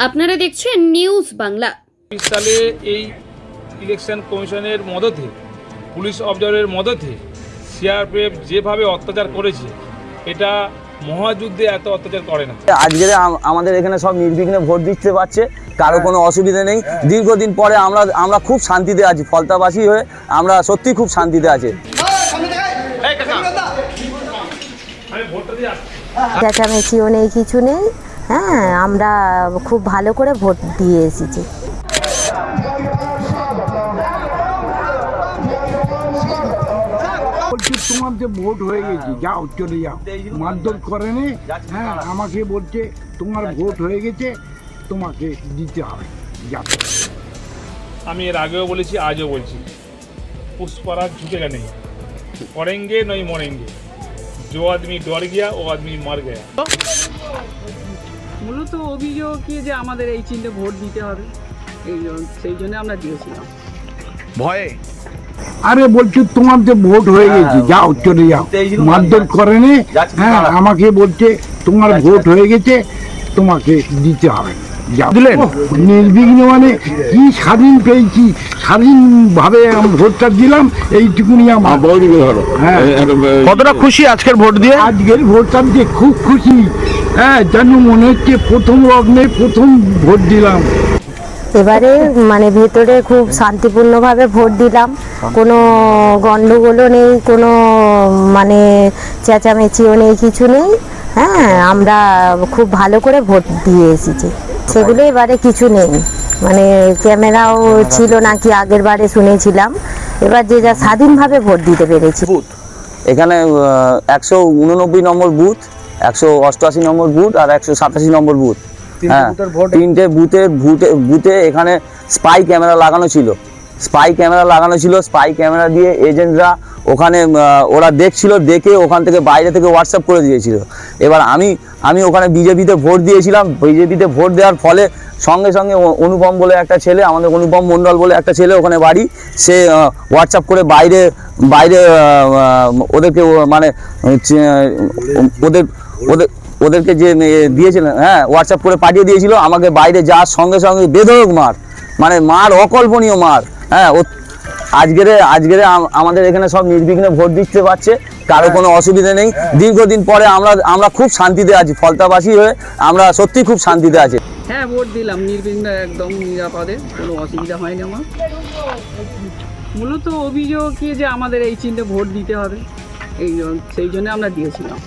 আপনারা দেখছেন নিউজ বাংলা। সালে এই ইলেকশন কমিশনের মদতে, পুলিশ অবজারভারের মদতে সিআরপিএফ যেভাবে অত্যাচার করেছে, এটা মহাযুদ্ধে এত অত্যাচার করে না। আজকে আমাদের এখানে সব নির্বিঘ্নে ভোট দিতে পারছে, কারো কোনো অসুবিধা নেই। দীর্ঘদিন পরে আমরা খুব শান্তিতে আছি। ফলতাবাসী হয়ে আমরা সত্যি খুব শান্তিতে আছি। চেঁচামেচিও নেই, কিছু নেই। হ্যাঁ, আমরা খুব ভালো করে ভোট দিয়ে এসেছি। বলছি তোমার যে ভোট হয়ে গেছে, যাও চলে যাও, মারধর করেনি। হ্যাঁ, আমাকে বলছে তোমার ভোট হয়ে গেছে, তোমাকে দিতে হবে, যাও। আমি এর আগেও বলেছি, আজও বলছি, পুষ্পরাজ ঝুঁকেগা নেই, করেঙ্গে নই মরেঙ্গে, जो आदमी डर गया वो आदमी मर गया। মূলত অভিযোগ কি যে আমাদের এই চিহ্নে ভোট দিতে হবে, সেই জন্য আমরা দিয়েছিলাম ভয়ে। আরে বলছি তোমার যে ভোট হয়ে গেছে, যাও চলে যাও, মারধর করেনি। হ্যাঁ, আমাকে বলছে তোমার ভোট হয়ে গেছে, তোমাকে দিতে হবে, যাও। দিলেন নির্বিঘ্ন, মানে কি স্বাধীন পেয়েছি, স্বাধীনভাবে ভোটটা দিলাম, এইটুকুনি আমার। হ্যাঁ, কতটা খুশি আজকের ভোট দিয়ে? আজকের ভোটটা দিয়ে খুব খুশি। হ্যাঁ, যেন মনে হচ্ছে প্রথম লগ্নে প্রথম ভোট দিলাম। এবারে মানে ভেতরে খুব শান্তিপূর্ণভাবে ভোট দিলাম, কোনো গণ্ডগোলও নেই, কোনো মানে চেঁচামেচিও নেই, কিছু নেই। হ্যাঁ, আমরা খুব ভালো করে ভোট দিয়ে এসেছি। সেগুলো এবারে কিছু নেই, মানে ক্যামেরাও ছিল নাকি আগের বারে শুনেছিলাম। এবার যে যা স্বাধীনভাবে ভোট দিতে পেরেছি। এখানে 189 নম্বর বুথ, 188 নম্বর বুথ আর 187 নম্বর বুথ। হ্যাঁ, তিনটে বুথে এখানে স্পাই ক্যামেরা লাগানো ছিল। স্পাই ক্যামেরা দিয়ে এজেন্টরা ওখানে ওরা দেখছিল, দেখে ওখান থেকে বাইরে থেকে হোয়াটসঅ্যাপ করে দিয়েছিল। এবার আমি ওখানে বিজেপিতে ভোট দিয়েছিলাম। বিজেপিতে ভোট দেওয়ার ফলে সঙ্গে সঙ্গে অনুপম বলে একটা ছেলে, আমাদের অনুপম মণ্ডল বলে একটা ছেলে ওখানে বাড়ি, সে হোয়াটসঅ্যাপ করে বাইরে ওদেরকে মানে ওদেরকে যে দিয়েছিলেন, হ্যাঁ, হোয়াটসঅ্যাপ করে পাঠিয়ে দিয়েছিল। আমাকে বাইরে যাওয়ার সঙ্গে সঙ্গে বেধড়ক মার, মানে মার, অকল্পনীয় মার। হ্যাঁ, আজকের আমাদের এখানে সব নির্বিঘ্নে ভোট দিতে পারছে, কারো কোনো অসুবিধা নেই। দীর্ঘদিন পরে আমরা খুব শান্তিতে আছি। ফলতাবাসী হয়ে আমরা সত্যি খুব শান্তিতে আছি। হ্যাঁ, ভোট দিলাম নির্বিঘ্নে, একদম নিরাপদে, কোনো অসুবিধা হয়নি আমার। মূলত অভিযোগ কি যে আমাদের এই চিহ্নে ভোট দিতে হবে, সেই জন্য আমরা দিয়েছিলাম।